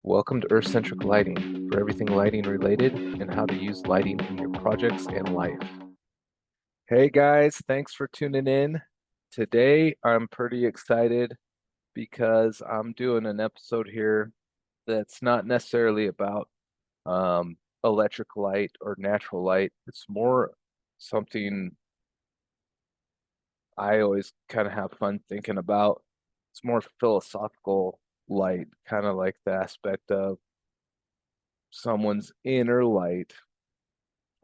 Welcome to Earth-Centric Lighting, for everything lighting related and how to use lighting in your projects and life. Hey guys, thanks for tuning in. Today I'm pretty excited because I'm doing an episode here that's not necessarily about electric light or natural light. It's more something I always kind of have fun thinking about. It's more philosophical light, kind of like the aspect of someone's inner light,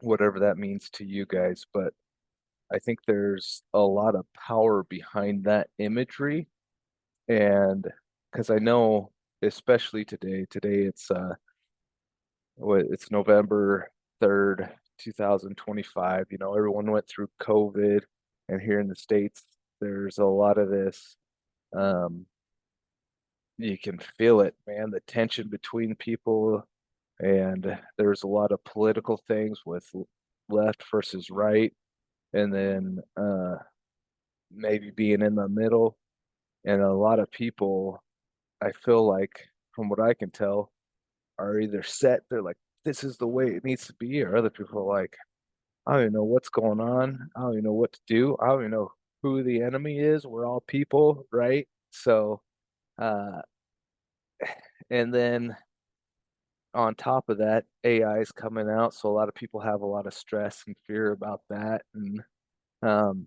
whatever that means to you guys. But I think there's a lot of power behind that imagery. And because I know, especially today it's November 3rd, 2025. Everyone went through COVID, and here in the States, there's a lot of this. Um, you can feel it, man, the tension between people, and there's a lot of political things with left versus right, and then maybe being in the middle. And a lot of people, I feel like, from what I can tell, are either set, they're like, this is the way it needs to be, or other people are like, I don't even know what's going on. I don't even know what to do. I don't even know who the enemy is. We're all people, right? So, uh, and then on top of that, AI is coming out. So a lot of people have a lot of stress and fear about that. And um,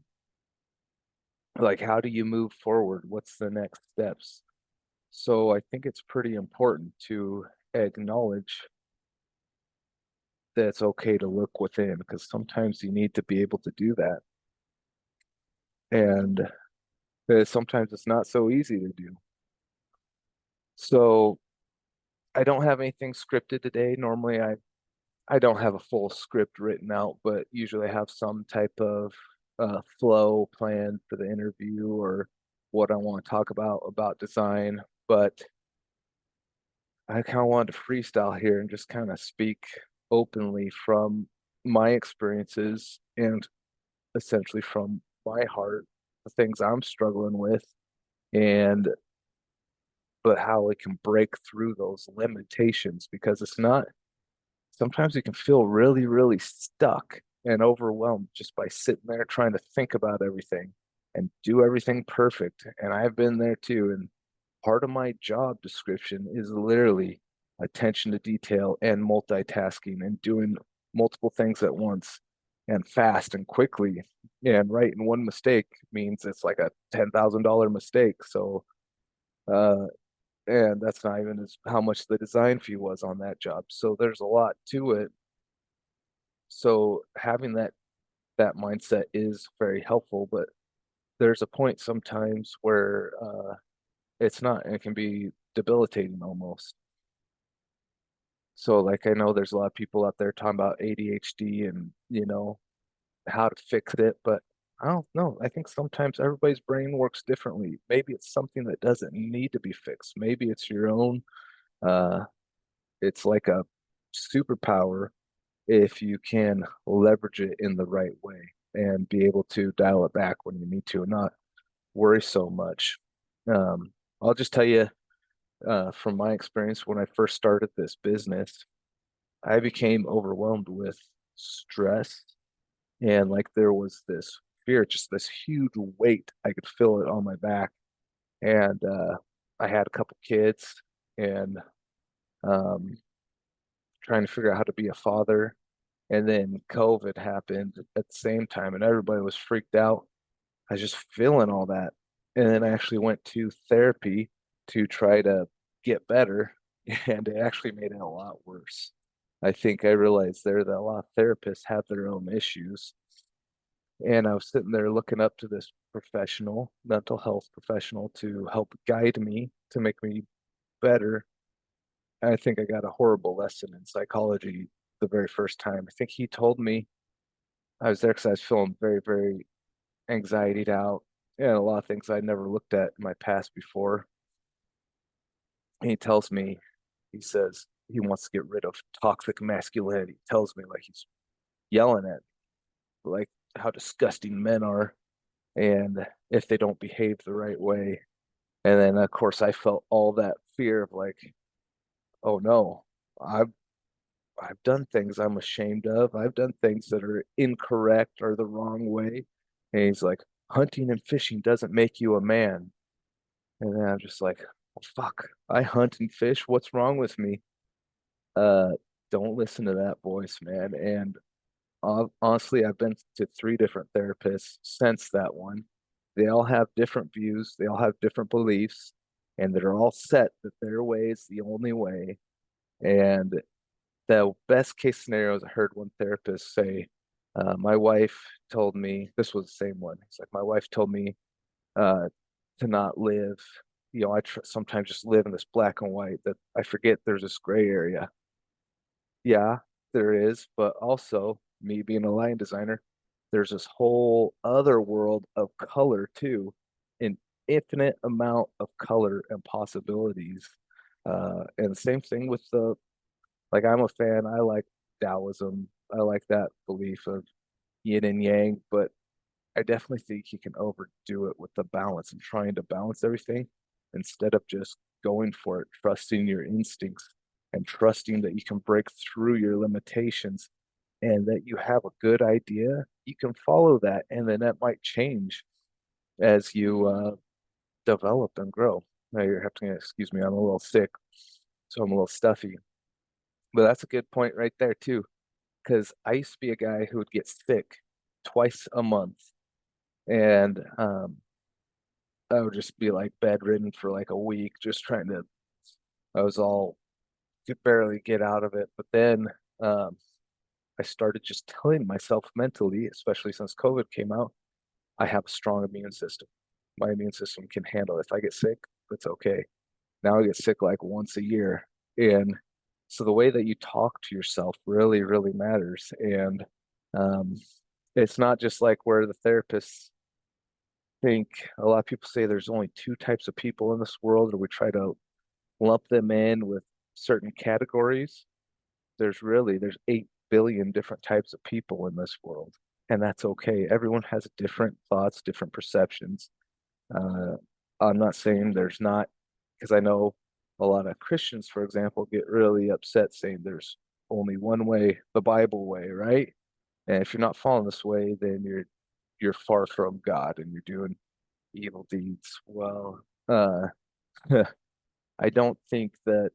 like, how do you move forward? What's the next steps? So I think it's pretty important to acknowledge that it's okay to look within, because sometimes you need to be able to do that. And sometimes it's not so easy to do. So I don't have anything scripted today. Normally I don't have a full script written out, but usually I have some type of flow plan for the interview or what I want to talk about design. But I kind of wanted to freestyle here and just kind of speak openly from my experiences and essentially from my heart, the things I'm struggling with, and but how it can break through those limitations, because it's not, sometimes you can feel really, really stuck and overwhelmed just by sitting there trying to think about everything and do everything perfect. And I've been there too. And part of my job description is literally attention to detail and multitasking and doing multiple things at once and fast and quickly. And right, and one mistake means it's like a $10,000 mistake. So, uh, and that's not even as how much the design fee was on that job. So there's a lot to it. So having that mindset is very helpful, but there's a point sometimes where it's not, and it can be debilitating almost. So like I know there's a lot of people out there talking about ADHD and how to fix it, but I don't know. I think sometimes everybody's brain works differently. Maybe it's something that doesn't need to be fixed. Maybe it's your own uh it's like a superpower if you can leverage it in the right way and be able to dial it back when you need to and not worry so much. Um, I'll just tell you from my experience, when I first started this business, I became overwhelmed with stress, and like there was this fear, just this huge weight. I could feel it on my back. And I had a couple kids and um, trying to figure out how to be a father. And then COVID happened at the same time, and everybody was freaked out. I was just feeling all that. And then I actually went to therapy to try to get better, and it actually made it a lot worse. I think I realized there that a lot of therapists have their own issues. And I was sitting there looking up to this professional, mental health professional, to help guide me to make me better. And I think I got a horrible lesson in psychology the very first time. I think he told me, I was there because I was feeling very, very anxietied out and a lot of things I'd never looked at in my past before. And he tells me, he says he wants to get rid of toxic masculinity. He tells me like he's yelling at me, like how disgusting men are and if they don't behave the right way. And then of course I felt all that fear of like, oh no, I've I've done things I'm ashamed of. I've done things that are incorrect or the wrong way. And he's like, hunting and fishing doesn't make you a man. And then I'm just like, well, fuck, I hunt and fish. What's wrong with me? Uh, don't listen to that voice, man. And honestly, I've been to three different therapists since that one. They all have different views, they all have different beliefs, and they're all set that their way is the only way. And the best case scenario is I heard one therapist say, my wife told me, this was the same one. It's like, my wife told me uh, to not live. I sometimes just live in this black and white that I forget there's this gray area. Yeah, there is, but also me being a line designer, there's this whole other world of color too, an infinite amount of color and possibilities. And same thing with like I'm a fan, I like Taoism. I like that belief of yin and yang, but I definitely think you can overdo it with the balance and trying to balance everything instead of just going for it, trusting your instincts and trusting that you can break through your limitations and that you have a good idea. You can follow that, and then that might change as you develop and grow. Now you have to excuse me, I'm a little sick, so I'm a little stuffy. But that's a good point right there too, because I used to be a guy who would get sick twice a month, and I would just be like bedridden for like a week, just trying to. I was all could barely get out of it, but then um, I started just telling myself mentally, especially since COVID came out, I have a strong immune system. My immune system can handle it. If I get sick, it's okay. Now I get sick like once a year, and so the way that you talk to yourself really, really matters. And um, it's not just like where the therapists think a lot of people say there's only two types of people in this world, or we try to lump them in with certain categories. There's 8 billion different types of people in this world, and that's okay. Everyone has different thoughts, different perceptions. Uh, I'm not saying there's not, because I know a lot of Christians, for example, get really upset saying there's only one way, the Bible way, right? And if you're not following this way, then you're far from God and you're doing evil deeds. Well, I don't think that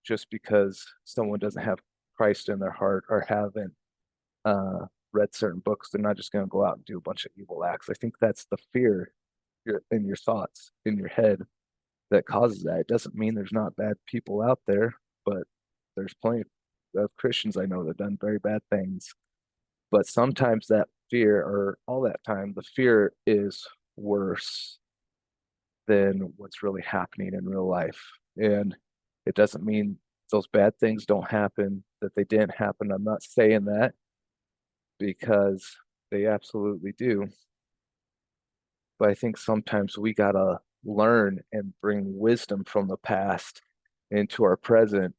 just because someone doesn't have Christ in their heart or haven't read certain books, they're not just going to go out and do a bunch of evil acts. I think that's the fear in your thoughts, in your head, that causes that. It doesn't mean there's not bad people out there, but there's plenty of Christians I know that have done very bad things. But sometimes that fear, or all that time, the fear is worse than what's really happening in real life. And it doesn't mean those bad things don't happen, that they didn't happen. I'm not saying that because they absolutely do. But I think sometimes we gotta learn and bring wisdom from the past into our present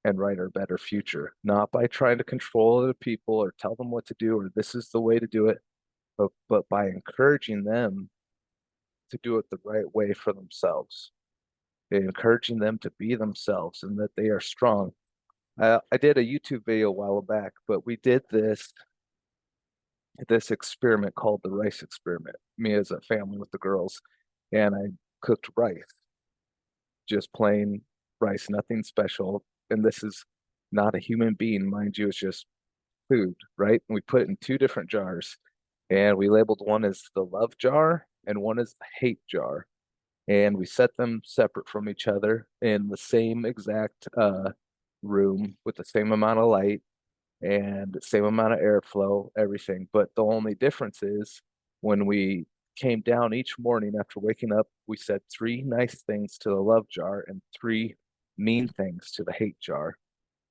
and write our better future, not by trying to control other people or tell them what to do or this is the way to do it, but by encouraging them to do it the right way for themselves, encouraging them to be themselves and that they are strong. I did a YouTube video a while back, but we did this experiment called the rice experiment. Me as a family with the girls, and I cooked rice, just plain rice, nothing special. And this is not a human being, mind you, it's just food, right? And we put it in two different jars, and we labeled one as the love jar and one as the hate jar. And we set them separate from each other in the same exact room with the same amount of light and the same amount of airflow, everything. But the only difference is when we came down each morning after waking up, we said three nice things to the love jar and three mean things to the hate jar.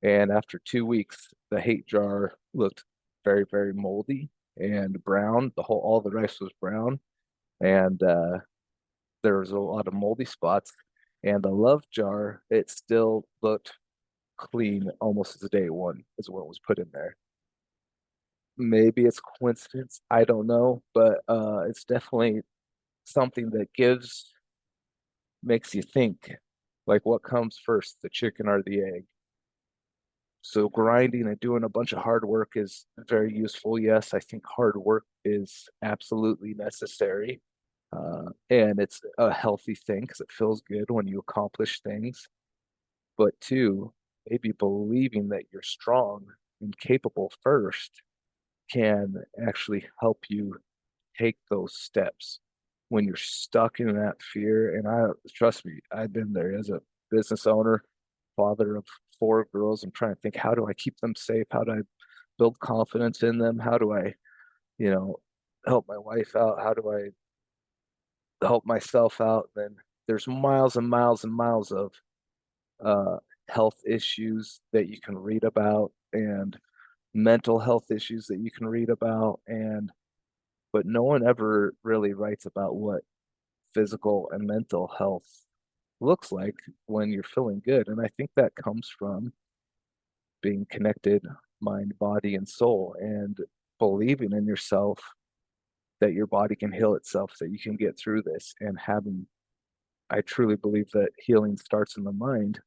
And after 2 weeks, the hate jar looked very, very moldy and brown. All the rice was brown, and there was a lot of moldy spots. And the love jar, it still looked clean almost as day one, is what was put in there. Maybe it's coincidence, I don't know, but it's definitely something that makes you think. Like what comes first, the chicken or the egg? So grinding and doing a bunch of hard work is very useful. Yes, I think hard work is absolutely necessary. And it's a healthy thing because it feels good when you accomplish things. But two, maybe believing that you're strong and capable first can actually help you take those steps when you're stuck in that fear. And I trust me, I've been there as a business owner, father of four girls. I'm trying to think, how do I keep them safe? How do I build confidence in them? How do I, you know, help my wife out? How do I help myself out? Then there's miles and miles and miles of uh, health issues that you can read about and mental health issues that you can read about. And but no one ever really writes about what physical and mental health looks like when you're feeling good. And I think that comes from being connected, mind, body, and soul, and believing in yourself that your body can heal itself, that you can get through this. And having, I truly believe that healing starts in the mind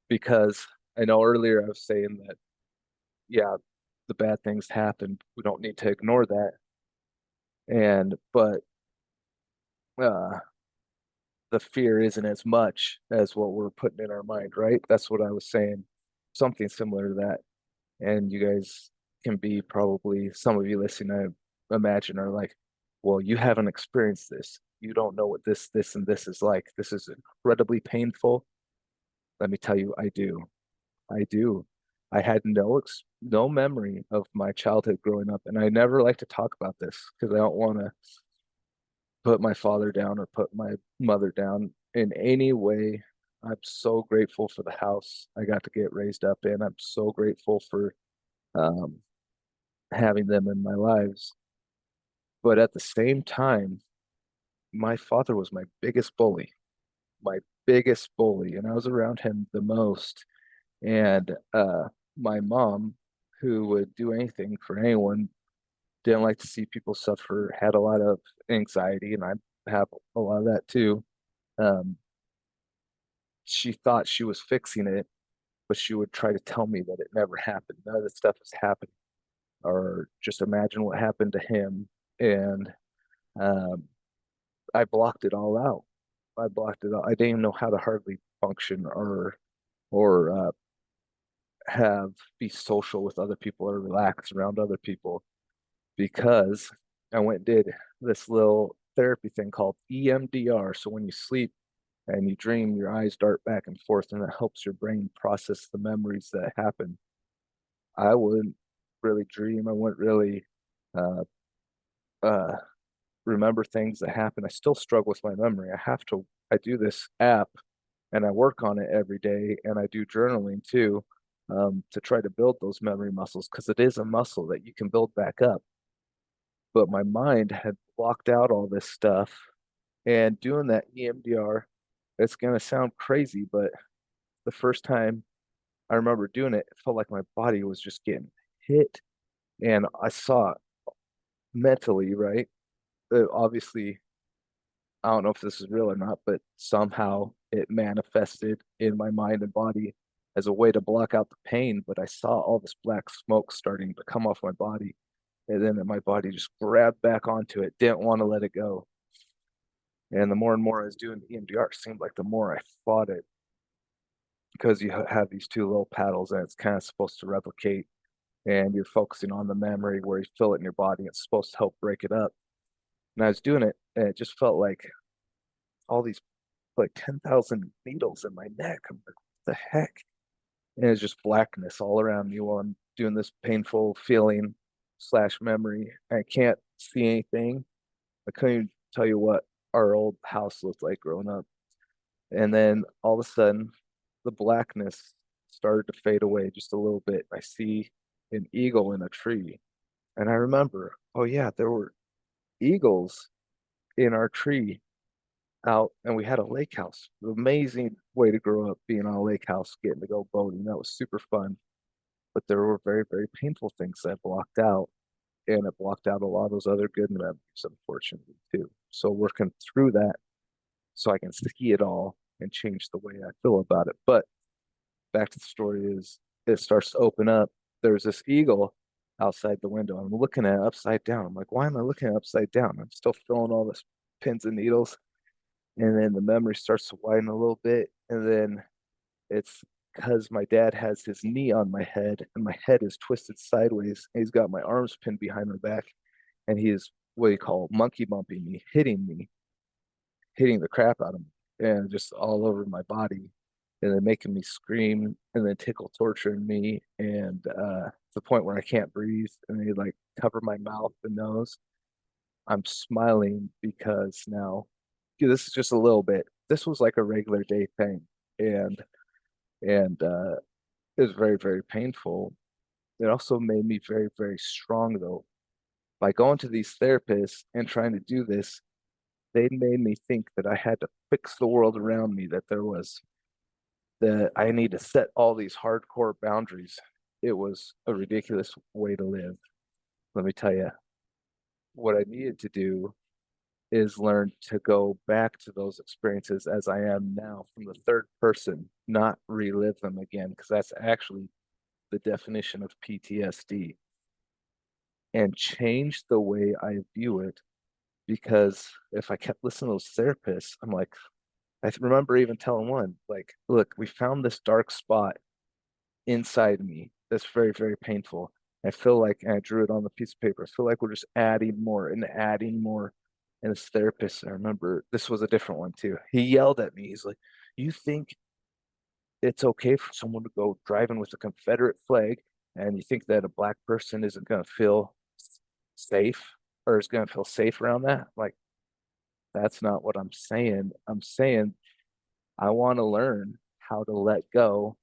because I know earlier I was saying that, yeah, the bad things happen. We don't need to ignore that. But uh, the fear isn't as much as what we're putting in our mind, right? That's what I was saying. Something similar to that. And you guys can be probably, some of you listening, I imagine, are like, well, you haven't experienced this. You don't know what this, and this is like. This is incredibly painful. Let me tell you, I do. I do. I had no memory of my childhood growing up, and I never like to talk about this because I don't want to put my father down or put my mother down in any way. I'm so grateful for the house I got to get raised up in. I'm so grateful for um, having them in my lives. But at the same time, my father was my biggest bully, and I was around him the most. And my mom, who would do anything for anyone, didn't like to see people suffer, had a lot of anxiety, and I have a lot of that too. Um, she thought she was fixing it, but she would try to tell me that it never happened. None of this stuff is happening, or just imagine what happened to him. And um, I blocked it all out. I blocked it out. I didn't even know how to hardly function or have be social with other people or relax around other people because I went and did this little therapy thing called EMDR. So when you sleep and you dream, your eyes dart back and forth, and it helps your brain process the memories that happen. I wouldn't really dream. I wouldn't really uh, uh, remember things that happen. I still struggle with my memory. I do this app and I work on it every day and I do journaling too to try to build those memory muscles because it is a muscle that you can build back up. But my mind had blocked out all this stuff and doing that EMDR, it's going to sound crazy, but the first time I remember doing it, it felt like my body was just getting hit and I saw it mentally, right? Obviously, I don't know if this is real or not, but somehow it manifested in my mind and body as a way to block out the pain. But I saw all this black smoke starting to come off my body. And then my body just grabbed back onto it, didn't want to let it go. And the more and more I was doing the EMDR, it seemed like the more I fought it because you have these two little paddles and it's kind of supposed to replicate. And you're focusing on the memory where you feel it in your body. It's supposed to help break it up. And I was doing it, and it just felt like all these like 10,000 needles in my neck. I'm like, what the heck? And it's just blackness all around me while I'm doing this painful feeling slash memory. I can't see anything. I couldn't even tell you what our old house looked like growing up. And then all of a sudden, the blackness started to fade away just a little bit. I see an eagle in a tree. And I remember, oh yeah, there were eagles in our tree out and we had a lake house. Amazing way to grow up being on a lake house, getting to go boating. That was super fun. But there were very, very painful things that blocked out. And it blocked out a lot of those other good memories, unfortunately, too. So working through that so I can see it all. and change the way I feel about it. But back to the story is it starts to open up. There's this eagle outside the window. I'm looking at it upside down. I'm like, why am I looking at it upside down? I'm still feeling all this pins and needles. And then the memory starts to widen a little bit. And then it's because my dad has his knee on my head and my head is twisted sideways. And he's got my arms pinned behind my back. And he is what you call monkey bumping me, hitting the crap out of me and just all over my body and then making me scream and then tickle torturing me and to the point where I can't breathe and they like cover my mouth and nose. I'm smiling because now this is just a little bit. This was like a regular day thing and and it was very, very painful. It also made me very, very strong though. By going to these therapists and trying to do this, they made me think that I had to fix the world around me, that there was that I need to set all these hardcore boundaries. It was a ridiculous way to live. Let me tell you, what I needed to do is learn to go back to those experiences as I am now from the third person, not relive them again, because that's actually the definition of PTSD, and change the way I view it. Because if I kept listening to those therapists, I'm like, I remember even telling one, like, look, we found this dark spot inside me that's very, very painful. I feel like, and I drew it on the piece of paper, I feel like we're just adding more and adding more. And this therapist, I remember this was a different one too. He yelled at me. He's like, you think it's okay for someone to go driving with a Confederate flag and you think that a black person isn't going to feel safe or is going to feel safe around that? Like, that's not what I'm saying. I'm saying I want to learn how to let go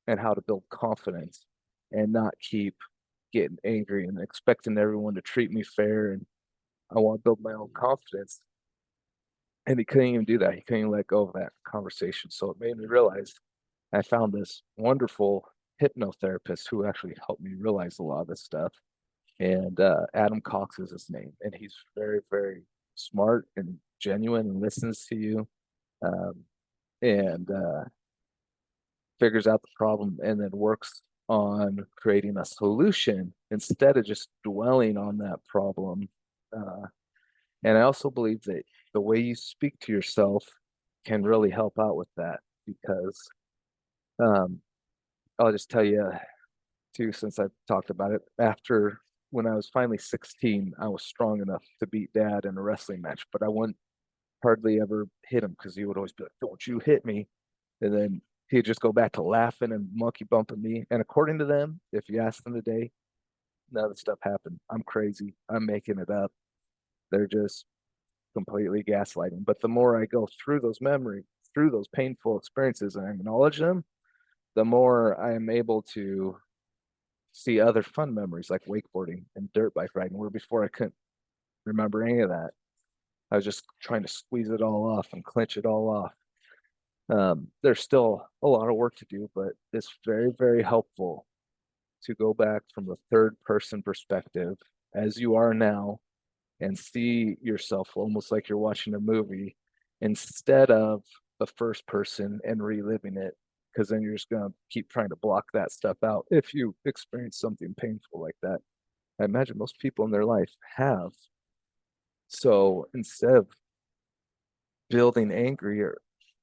and how to build confidence and not keep getting angry and expecting everyone to treat me fair. And I want to build my own confidence. And he couldn't even do that. He couldn't even let go of that conversation. So it made me realize I found this wonderful hypnotherapist who actually helped me realize a lot of this stuff. And Adam Cox is his name. And he's very, very smart and genuine and listens to you. Um, and figures out the problem and then works on creating a solution instead of just dwelling on that problem. Uh, and I also believe that the way you speak to yourself can really help out with that because um, I'll just tell you too, since I've talked about it, after when I was finally 16, I was strong enough to beat dad in a wrestling match, but I wouldn't hardly ever hit him because he would always be like, don't you hit me. And then he'd just go back to laughing and monkey bumping me. And according to them, if you ask them today, none of the stuff happened. I'm crazy. I'm making it up. They're just completely gaslighting. But the more I go through those memories, through those painful experiences and I acknowledge them, the more I am able to see other fun memories like wakeboarding and dirt bike riding, where before I couldn't remember any of that. I was just trying to squeeze it all off and clench it all off. There's still a lot of work to do, but it's very, very helpful to go back from the third person perspective as you are now and see yourself almost like you're watching a movie instead of the first person and reliving it. Because then you're just going to keep trying to block that stuff out if you experience something painful like that. I imagine most people in their life have. So instead of building angry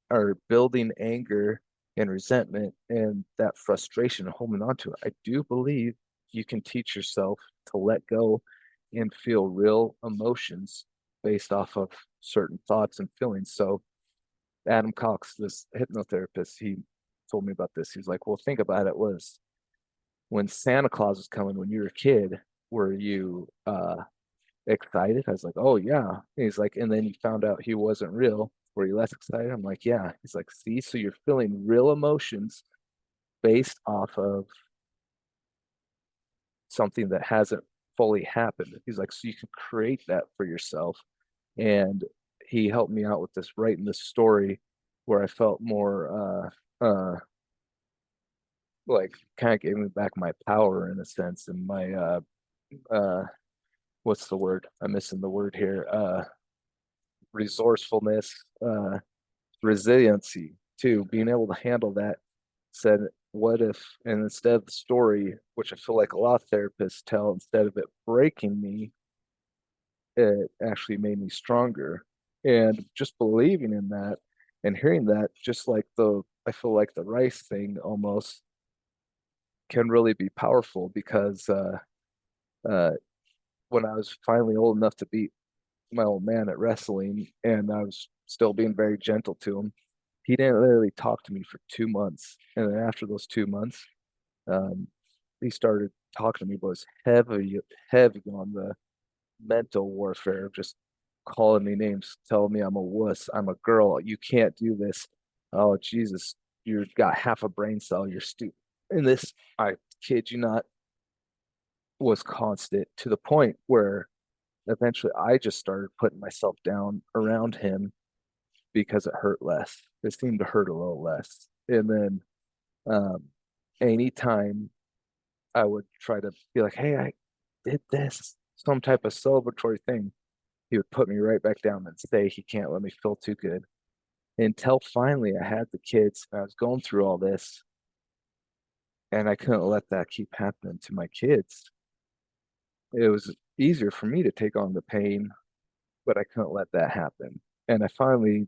or building anger and resentment and that frustration and holding on to it, I do believe you can teach yourself to let go and feel real emotions based off of certain thoughts and feelings. So Adam Cox, this hypnotherapist, he told me about this. He's like, well, think about it was when Santa Claus was coming when you were a kid, were you excited? I was like, oh yeah. And he's like, and then you found out he wasn't real. Were you less excited? I'm like, yeah. He's like, see, so you're feeling real emotions based off of something that hasn't fully happened. He's like, so you can create that for yourself. And he helped me out with this, writing this story where I felt more like kind of gave me back my power in a sense and my uh what's the word? I'm missing the word here. Resourcefulness, resiliency too, being able to handle that. Said, what if, and instead of the story, which I feel like a lot of therapists tell, instead of it breaking me, it actually made me stronger. And just believing in that and hearing that, just like I feel like the rice thing almost can really be powerful because uh, when I was finally old enough to beat my old man at wrestling and I was still being very gentle to him, he didn't literally talk to me for 2 months. And then after those 2 months, um, he started talking to me, but was heavy, heavy on the mental warfare of just calling me names, telling me I'm a wuss, I'm a girl, you can't do this. Oh, Jesus, you've got half a brain cell, you're stupid. And this, I kid you not, was constant to the point where eventually I just started putting myself down around him because it hurt less. It seemed to hurt a little less. And then um, anytime I would try to be like, hey, I did this, some type of celebratory thing, he would put me right back down and say he can't let me feel too good. Until finally I had the kids and I was going through all this and I couldn't let that keep happening to my kids. It was easier for me to take on the pain, but I couldn't let that happen. And I finally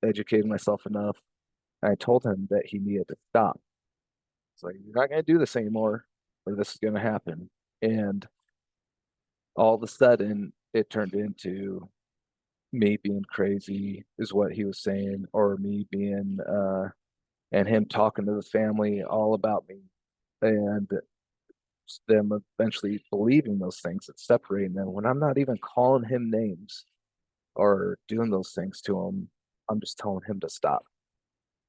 educated myself enough. I told him that he needed to stop. It's like, you're not going to do this anymore, or this is going to happen. And all of a sudden, it turned into me being crazy, is what he was saying, or me being, and him talking to the family all about me, and them eventually believing those things and separating them when I'm not even calling him names or doing those things to him. I'm just telling him to stop,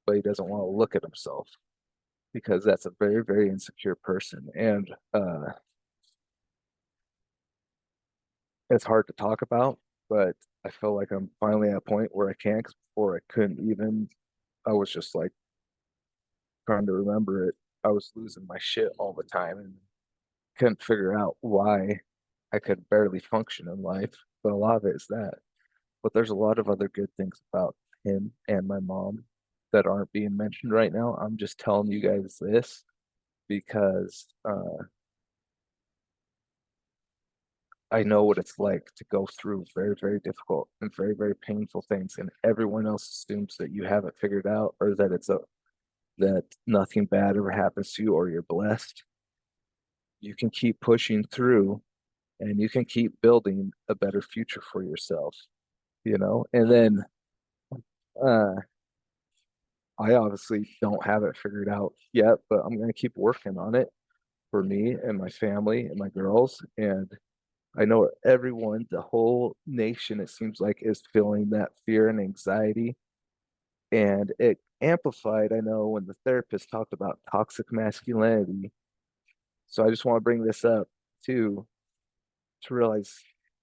but he doesn't want to look at himself because that's a very, very insecure person. And it's hard to talk about, but I feel like I'm finally at a point where I can, because before I couldn't even, I was just like trying to remember it. I was losing my shit all the time and couldn't figure out why I could barely function in life. But a lot of it is that. But there's a lot of other good things about him and my mom that aren't being mentioned right now. I'm just telling you guys this because I know what it's like to go through very, very difficult and very, very painful things, and everyone else assumes that you have it figured out or that that nothing bad ever happens to you or you're blessed. You can keep pushing through and you can keep building a better future for yourself, you know? And then uh I obviously don't have it figured out yet, but I'm gonna keep working on it for me and my family and my girls. And I know everyone, the whole nation, it seems like, is feeling that fear and anxiety. And it amplified, I know, when the therapist talked about toxic masculinity. So I just want to bring this up too, to realize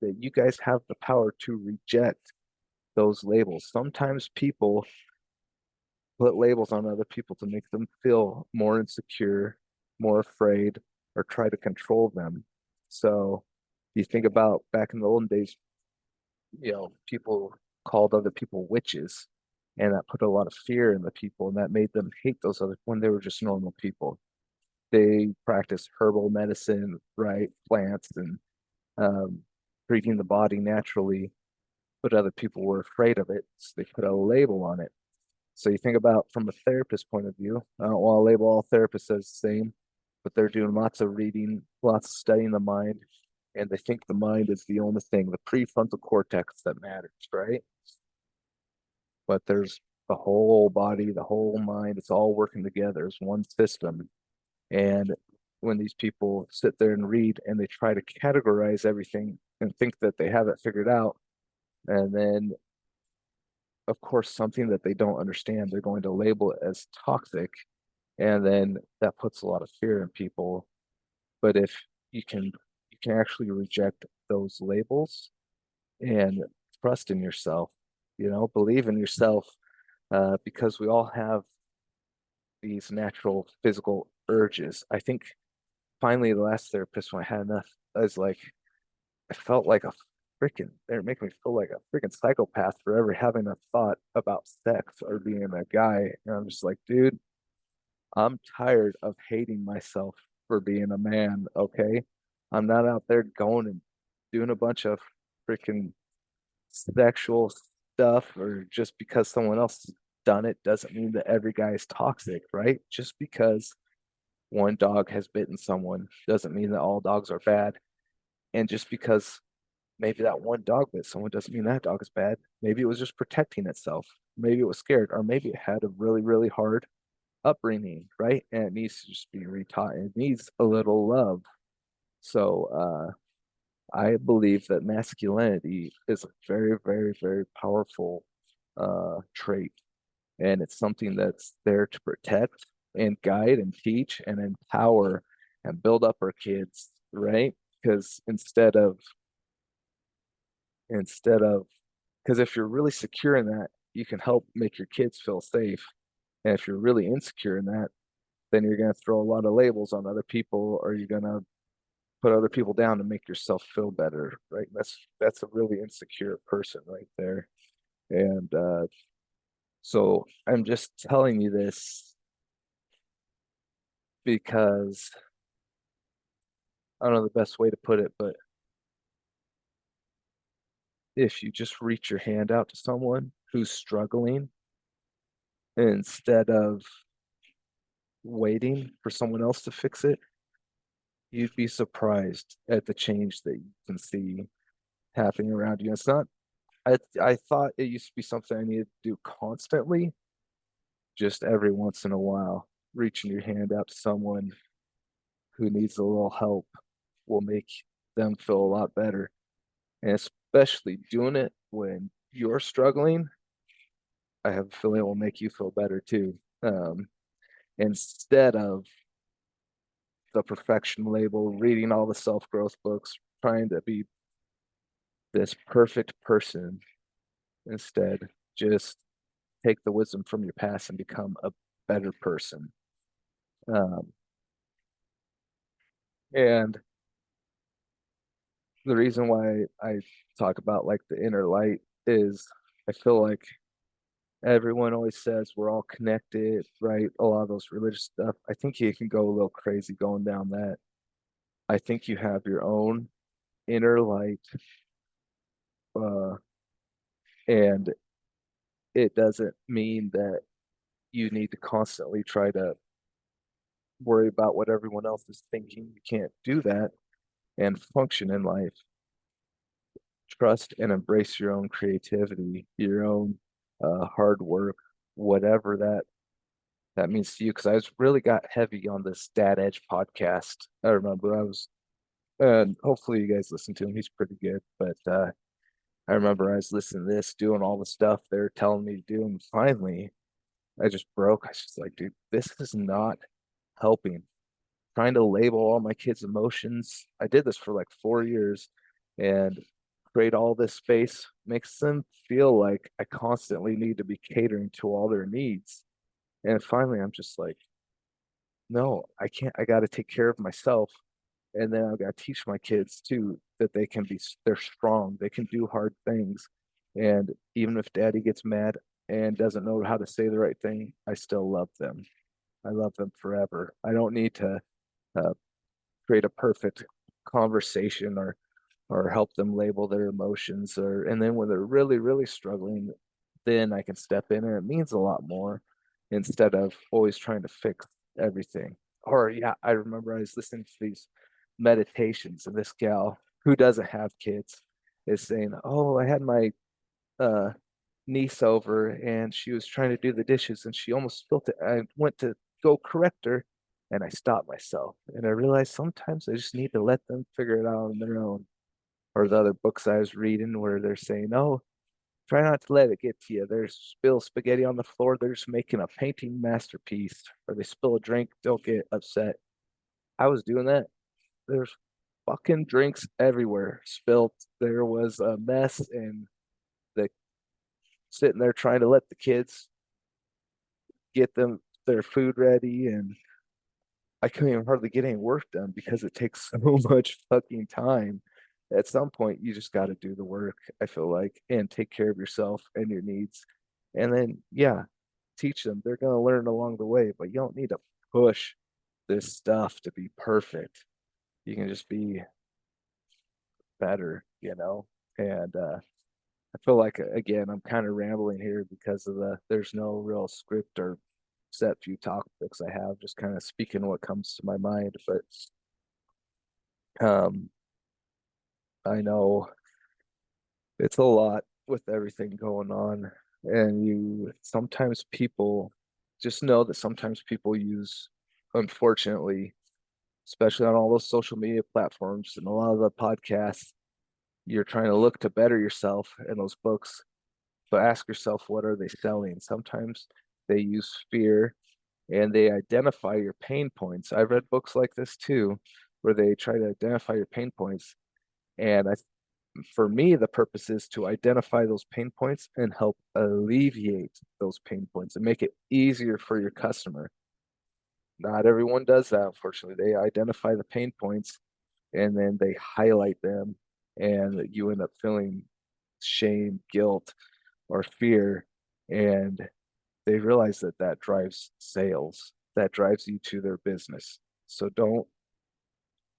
that you guys have the power to reject those labels. Sometimes people put labels on other people to make them feel more insecure, more afraid, or try to control them. So you think about back in the olden days, people called other people witches, and that put a lot of fear in the people, and that made them hate those other when they were just normal people. They practiced herbal medicine, right? Plants and um, treating the body naturally, but other people were afraid of it, so they put a label on it. So you think about from a therapist point of view, I don't want to label all therapists as the same, but they're doing lots of reading, lots of studying the mind, and they think the mind is the only thing, the prefrontal cortex that matters, right? But there's the whole body, the whole mind, it's all working together as one system. And when these people sit there and read and they try to categorize everything and think that they have it figured out, and then of course something that they don't understand, they're going to label it as toxic, and then that puts a lot of fear in people. But if you can actually reject those labels and trust in yourself, believe in yourself, because we all have these natural physical urges. I think finally the last therapist when I had enough, I was like, I felt like a they're making me feel like a freaking psychopath for ever having a thought about sex or being a guy. And I'm just like, dude, I'm tired of hating myself for being a man, okay? I'm not out there going and doing a bunch of freaking sexual stuff, or just because someone else has done it doesn't mean that every guy is toxic, right? Just because one dog has bitten someone doesn't mean that all dogs are bad. And just because maybe that one dog bit someone doesn't mean that dog is bad. Maybe it was just protecting itself. Maybe it was scared, or maybe it had a really, really hard upbringing, right? And it needs to just be retaught. It needs a little love. So I believe that masculinity is a very, very, very powerful trait, and it's something that's there to protect and guide and teach and empower and build up our kids, right? Because instead of because if you're really secure in that, you can help make your kids feel safe. And if you're really insecure in that, then you're going to throw a lot of labels on other people, or you're going to put other people down to make yourself feel better, right? That's a really insecure person right there. And so I'm just telling you this because I don't know the best way to put it, but if you just reach your hand out to someone who's struggling instead of waiting for someone else to fix it, you'd be surprised at the change that you can see happening around you. It's not, I thought it used to be something I needed to do constantly, just every once in a while. Reaching your hand out to someone who needs a little help will make them feel a lot better. And especially doing it when you're struggling, I have a feeling it will make you feel better too. Um, Instead of the perfection label, reading all the self growth books, trying to be this perfect person, instead, just take the wisdom from your past and become a better person. Um, and the reason why I talk about like the inner light is I feel like everyone always says we're all connected, right? A lot of those religious stuff. I think you can go a little crazy going down that. I think you have your own inner light, uh, and it doesn't mean that you need to constantly try to worry about what everyone else is thinking. You can't do that and function in life. Trust and embrace your own creativity, your own hard work, whatever that means to you. Because I was really got heavy on this Dad Edge podcast. I remember I was, and hopefully you guys listen to him. He's pretty good, but I remember I was listening to this, doing all the stuff they're telling me to do, and finally I just broke. I was just like, dude, this is not helping. Trying to label all my kids' emotions. I did this for like 4 years, and create all this space makes them feel like I constantly need to be catering to all their needs. And finally, I'm just like, no, I can't. I got to take care of myself. And then I've got to teach my kids too that they're strong. They can do hard things. And even if daddy gets mad and doesn't know how to say the right thing, I still love them. I love them forever. I don't need to uh, create a perfect conversation or help them label their emotions, or and then when they're really really struggling, then I can step in, and it means a lot more instead of always trying to fix everything. Or yeah, I remember I was listening to these meditations, and this gal who doesn't have kids is saying, oh, I had my uh niece over and she was trying to do the dishes and she almost spilt it. I went to go correct her and I stopped myself, and I realized sometimes I just need to let them figure it out on their own. Or the other books I was reading where they're saying, "Oh, try not to let it get to you. There's spill spaghetti on the floor. They're just making a painting masterpiece." Or they spill a drink, don't get upset. I was doing that. There's fucking drinks everywhere spilled. There was a mess, and the sitting there trying to let the kids get them their food ready, and I couldn't even hardly get any work done because it takes so much fucking time. at some point you just got to do the work, I feel like, and take care of yourself and your needs. And then, yeah, teach them. They're going to learn along the way, but you don't need to push this stuff to be perfect. You can just be better, And I feel like again, I'm kind of rambling here because of there's no real script or set few topics I have, just kind of speaking what comes to my mind. But um I know it's a lot with everything going on. And you sometimes people just know that sometimes people use, unfortunately, especially on all those social media platforms and a lot of the podcasts, you're trying to look to better yourself in those books, but ask yourself, what are they selling? Sometimes they use fear and they identify your pain points. I've read books like this too, where they try to identify your pain points. And for me, the purpose is to identify those pain points and help alleviate those pain points and make it easier for your customer. Not everyone does that, unfortunately. They identify the pain points and then they highlight them, and you end up feeling shame, guilt, or fear. And they realize that that drives sales, that drives you to their business. So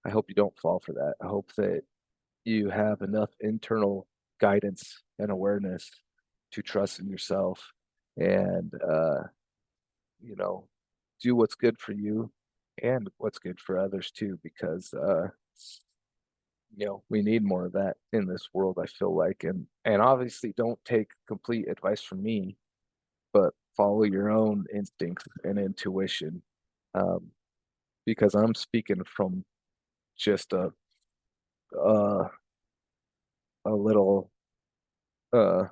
I hope you don't fall for that. I hope that you have enough internal guidance and awareness to trust in yourself and you know do what's good for you and what's good for others too, because we need more of that in this world, I feel like. And obviously don't take complete advice from me, but follow your own instincts and intuition, um, because I'm speaking from just a, a little uh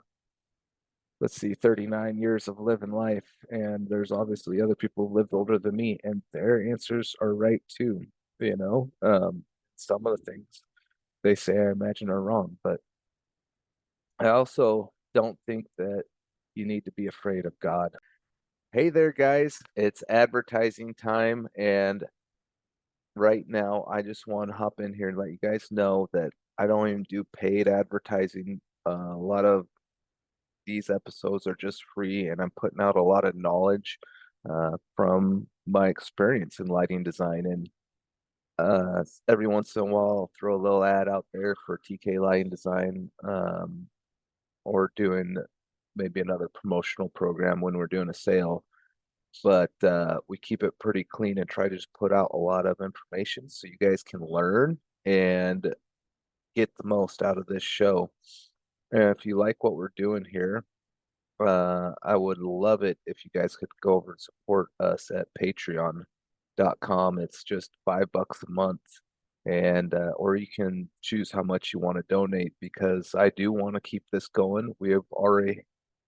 let's see, 39 years of living life. And there's obviously other people who lived older than me, and their answers are right too. Some of the things they say, I imagine, are wrong, but I also don't think that you need to be afraid of God. Hey there, guys. It's advertising time. And right now, I just want to hop in here and let you guys know that I don't even do paid advertising. A lot of these episodes are just free, and I'm putting out a lot of knowledge from my experience in lighting design. And every once in a while, I'll throw a little ad out there for TK Lighting Design, or doing maybe another promotional program when we're doing a sale. But we keep it pretty clean and try to just put out a lot of information so you guys can learn and get the most out of this show. And if you like what we're doing here, I would love it if you guys could go over and support us at patreon.com. It's just $5 a month. And or you can choose how much you want to donate, because I do want to keep this going.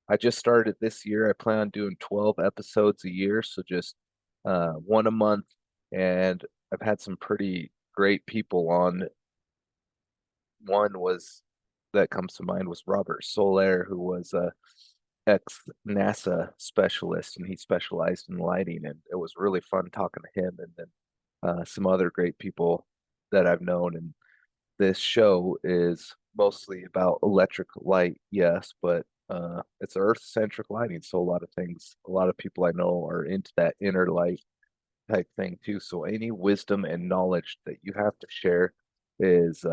I just started this year. I plan on doing 12 episodes a year, so just one a month. And I've had some pretty great people on. One was that comes to mind was Robert Soler, who was a ex NASA specialist, and he specialized in lighting, and it was really fun talking to him. And then some other great people that I've known. And this show is mostly about electric light, yes, but it's earth-centric lighting. So a lot of people I know are into that inner light type thing too. So any wisdom and knowledge that you have to share is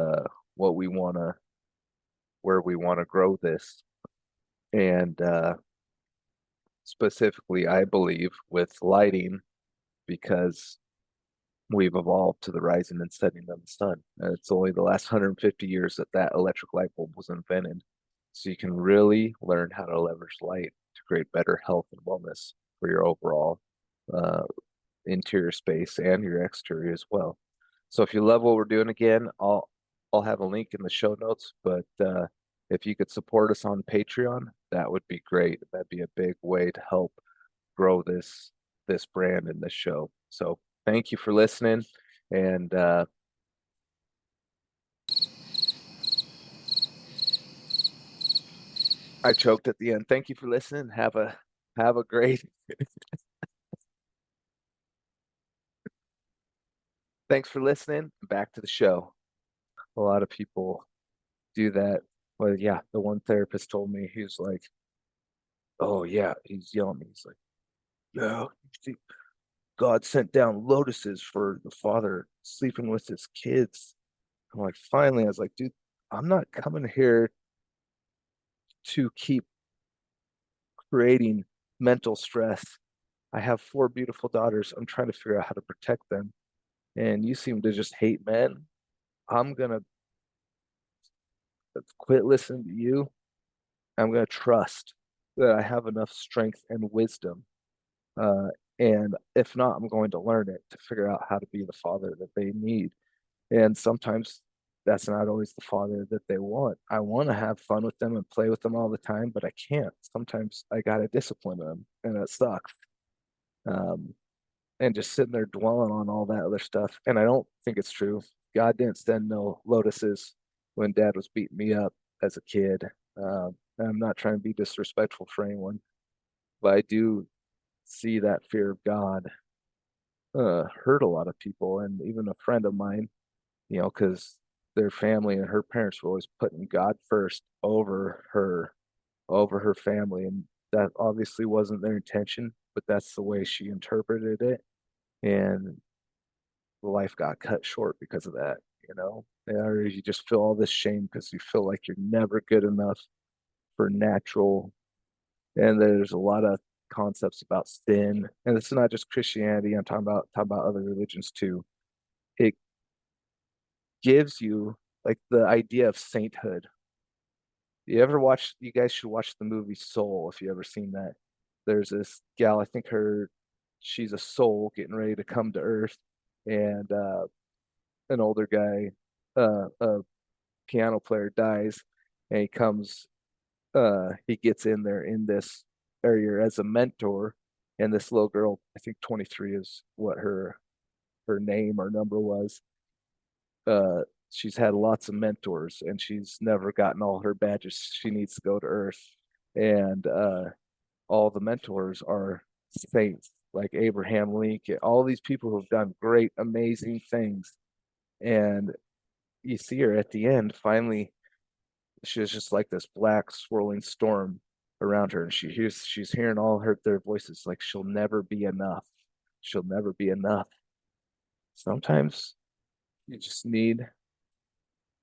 what we want to, where we want to grow this. And specifically, I believe, with lighting, because we've evolved to the rising and setting of the sun. And it's only the last 150 years that that electric light bulb was invented. So you can really learn how to leverage light to create better health and wellness for your overall uh, interior space and your exterior as well. So if you love what we're doing, again, I'll have a link in the show notes. But if you could support us on Patreon, that would be great. That'd be a big way to help grow this brand and this show. So thank you for listening. And I choked at the end. Thank you for listening. Have a great thanks for listening. Back to the show. A lot of people do that. But yeah, the one therapist told me, he was like, oh yeah, he's yelling at me. He's like, yeah, you think God sent down lotuses for the father sleeping with his kids. I'm like, finally, I was like, dude, I'm not coming here to keep creating mental stress. I have four beautiful daughters. I'm trying to figure out how to protect them. And you seem to just hate men. I'm gonna quit listening to you. I'm gonna trust that I have enough strength and wisdom. Uh, and if not, I'm going to learn it to figure out how to be the father that they need. And sometimes that's not always the father that they want. I want to have fun with them and play with them all the time, but I can't. Sometimes I got to discipline them, and it sucks. Um, and just sitting there dwelling on all that other stuff. And I don't think it's true. God didn't send no lotuses when dad was beating me up as a kid. And I'm not trying to be disrespectful for anyone, but I do see that fear of God hurt a lot of people. And even a friend of mine, because their family and her parents were always putting God first over her family. And that obviously wasn't their intention, but that's the way she interpreted it. And life got cut short because of that. Or you just feel all this shame because you feel like you're never good enough for natural. And there's a lot of concepts about sin, and it's not just Christianity. I'm talking about other religions too. It gives you like the idea of sainthood. You guys should watch the movie Soul if you ever seen that. There's this gal, I think she's a soul getting ready to come to Earth, and an older guy, a piano player dies, and he gets in there in this area as a mentor, and this little girl, I think 23 is what her name or number was. Uh, she's had lots of mentors, and she's never gotten all her badges. She needs to go to Earth, and all the mentors are saints like Abraham Lincoln, all these people who've done great, amazing things. And you see her at the end, finally, she was just like this black swirling storm around her, and she's hearing all their voices like she'll never be enough. She'll never be enough. Sometimes you just need,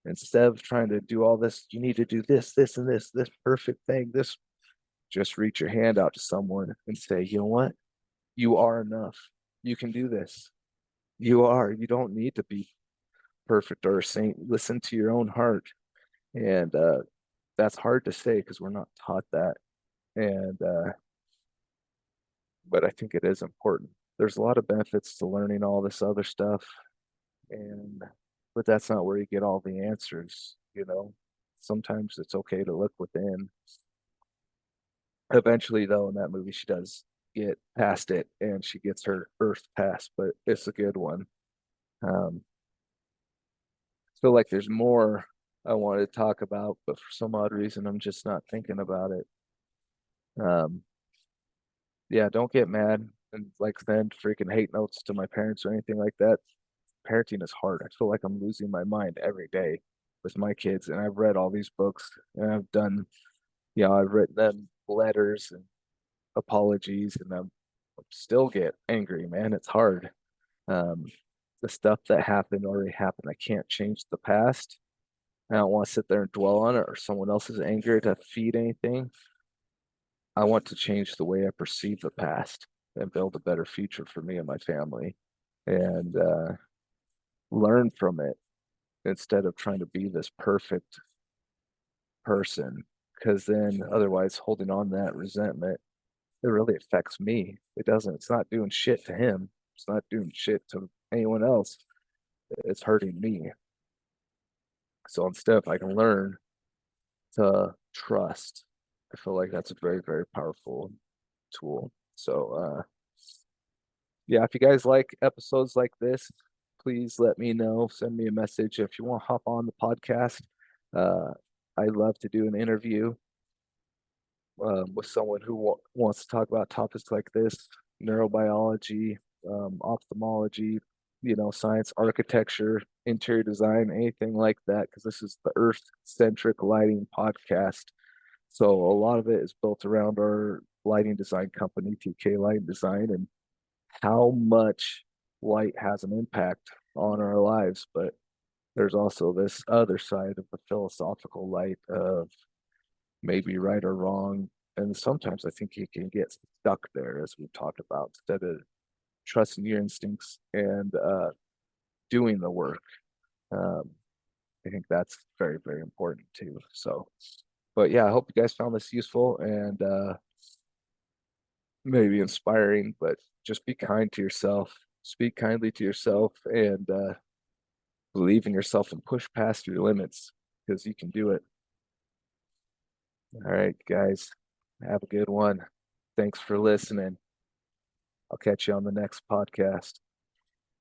instead of trying to do all this, you need to do this, and this perfect thing. This Just reach your hand out to someone and say, you know what? You are enough. You can do this. You are. You don't need to be perfect or a saint. Listen to your own heart. And that's hard to say because we're not taught that. And but I think it is important. There's a lot of benefits to learning all this other stuff, and but that's not where you get all the answers. Sometimes it's okay to look within. Eventually, though, in that movie, she does get past it and she gets her Earth pass, but it's a good one. I feel like there's more I wanted to talk about, but for some odd reason, I'm just not thinking about it. Um, yeah, don't get mad and like send freaking hate notes to my parents or anything like that. Parenting is hard. I feel like I'm losing my mind every day with my kids, and I've read all these books, and I've written them letters and apologies, and I still get angry, man. It's hard. Um, the stuff that happened already happened. I can't change the past. I don't want to sit there and dwell on it or someone else's anger to feed anything. I want to change the way I perceive the past and build a better future for me and my family and learn from it instead of trying to be this perfect person. Because then, otherwise, holding on to that resentment, it really affects me. It doesn't, it's not doing shit to him, it's not doing shit to anyone else. It's hurting me. So instead, if I can learn to trust, I feel like that's a very, very powerful tool. So, yeah, if you guys like episodes like this, please let me know. Send me a message if you want to hop on the podcast. Uh, I'd love to do an interview with someone who wants to talk about topics like this, neurobiology, ophthalmology, science, architecture, interior design, anything like that, because this is the Earth-centric lighting podcast. So a lot of it is built around our lighting design company, TK Lighting Design, and how much light has an impact on our lives. But there's also this other side of the philosophical light of maybe right or wrong. And sometimes I think you can get stuck there, as we've talked about, instead of trusting your instincts and doing the work. Um, I think that's very, very important too. So, but yeah, I hope you guys found this useful and maybe inspiring, but just be kind to yourself, speak kindly to yourself, and believe in yourself and push past your limits because you can do it. All right, guys, have a good one. Thanks for listening. I'll catch you on the next podcast.